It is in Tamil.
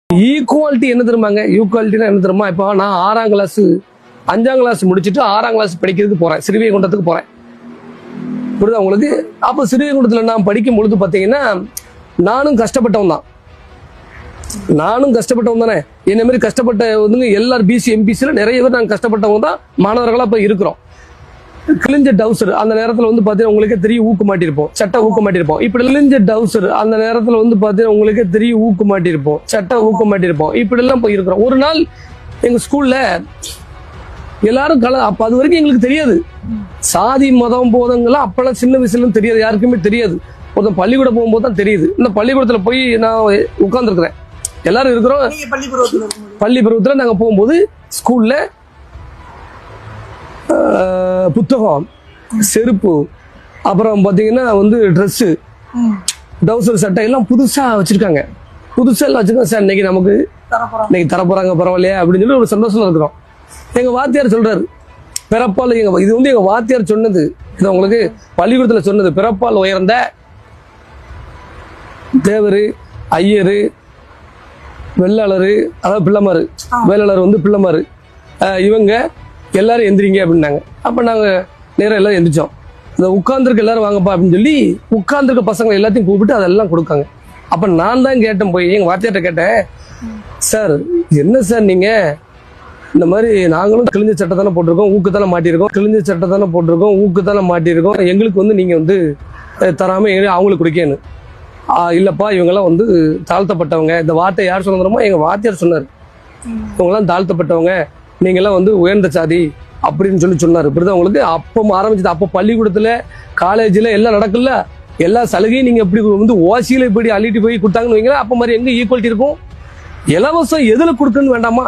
ஈக்குவாலிட்டி என்ன தெரியுமாங்க? ஈக்குவாலிட்டினா என்ன தெரியுமா? இப்போ நான் 6ஆம் கிளாஸ் 5ஆம் கிளாஸ் முடிச்சுட்டு 6ஆம் கிளாஸ் படிக்கிறதுக்கு போறேன், ஸ்ரீவைகுண்டத்துக்கு போறேன். புரியுதா உங்களுக்கு? அப்போ ஸ்ரீவைகுண்டத்தில் நான் படிக்கும் பொழுது பார்த்தீங்கன்னா நானும் கஷ்டப்பட்டவன் தான். தானே. என்ன மாதிரி கஷ்டப்பட்ட வந்து எல்லாரும் பிசி எம்பிசியில் நிறைய பேர் நாங்கள் கஷ்டப்பட்டவங்க தான் மாணவர்களாக இப்போ இருக்கிறோம். கிழிஞ்ச டவுசர் அந்த நேரத்தில் வந்து பார்த்தீங்கன்னா உங்களுக்கே தெரியும், ஊக்கு மாட்டிருப்போம், சட்டை ஊக்க மாட்டிருப்போம். இப்படி கிழிஞ்ச டவுசர் அந்த நேரத்தில் வந்து பார்த்தீங்கன்னா உங்களுக்கே தெரியும், ஊக்கு மாட்டிருப்போம், சட்டை ஊக்க மாட்டிருப்போம். இப்படி எல்லாம் போய் இருக்கிறோம். ஒரு நாள் எங்க ஸ்கூல்ல எல்லாரும் அப்ப அது வரைக்கும் எங்களுக்கு தெரியாது, சாதி மதம் போதங்கள்லாம் அப்பெல்லாம் சின்ன வயசுல தெரியாது, யாருக்குமே தெரியாது. ஒருத்தன் பள்ளிக்கூடம் போகும்போது தான் தெரியுது. இந்த பள்ளிக்கூடத்துல போய் நான் உட்கார்ந்துருக்கிறேன், எல்லாரும் இருக்கிறோம். பள்ளி பருவத்துல நாங்க போகும்போது ஸ்கூல்ல புத்தகம், செருப்பு, அப்புறம் பாத்தீங்கன்னா வந்து ட்ரெஸ்ஸு, டவுசர், சட்டை எல்லாம் புதுசா வச்சிருக்காங்க. புதுசா எல்லாம் வச்சிருக்காங்க. சார் இன்னைக்கு நமக்கு இன்னைக்கு தரப்போறாங்க, பரவாயில்லையா அப்படின்னு சொல்லி ஒரு சந்தோஷம் இருக்கிறோம். எங்க வாத்தியார் சொல்றாரு, பிறப்பால் இது வந்து எங்க வாத்தியார் சொன்னது, இது உங்களுக்கு பள்ளிக்கூடத்துல சொன்னது. பிறப்பால் உயர்ந்த தேவரு, ஐயரு, வெள்ளாளரு, அதாவது பிள்ளைமாரு, வேளாளர் வந்து பிள்ளைமாரு, இவங்க எல்லாரும் எந்திரிங்க அப்படின்னாங்க. அப்ப நாங்க நேரம் எல்லாரும் எந்திரிச்சோம். இந்த உட்கார்ந்துருக்க எல்லாரும் வாங்கப்பா அப்படின்னு சொல்லி உட்கார்ந்துருக்க பசங்களை எல்லாத்தையும் கூப்பிட்டு அதெல்லாம் கொடுக்காங்க. அப்ப நான் தான் கேட்டேன், போய் எங்க வாத்தியார்ட்ட கேட்டேன், சார் என்ன சார் நீங்க இந்த மாதிரி நாங்களும் கிழிஞ்ச சட்டை தானே போட்டிருக்கோம், ஊக்கு தானே மாட்டியிருக்கோம், கிழிஞ்ச சட்டை தானே போட்டிருக்கோம், ஊக்கு தானே மாட்டியிருக்கோம், எங்களுக்கு வந்து நீங்க வந்து தராம அவங்களுக்கு கொடுக்கேன்னு. இல்லப்பா இவங்கெல்லாம் வந்து தாழ்த்தப்பட்டவங்க. இந்த வார்த்தை யார் சொன்னதுமோ எங்க வாத்தியார் சொன்னார், இவங்கெல்லாம் தாழ்த்தப்பட்டவங்க, நீங்க எல்லாம் வந்து உயர்ந்த சாதி அப்படின்னு சொல்லி சொன்னாரு. இப்படிதான் உங்களுக்கு அப்போ ஆரம்பிச்சது. அப்போ பள்ளிக்கூடத்துல காலேஜ்ல எல்லாம் நடக்கல, எல்லா சலுகையும் நீங்க எப்படி வந்து ஓசியில இப்படி அள்ளிட்டு போய் கொடுத்தாங்கன்னு வைங்களா, அப்ப மாதிரி எங்க ஈக்குவாலிட்டி இருக்கும்? இலவசம் எதுல கொடுக்குன்னு வேண்டாமா?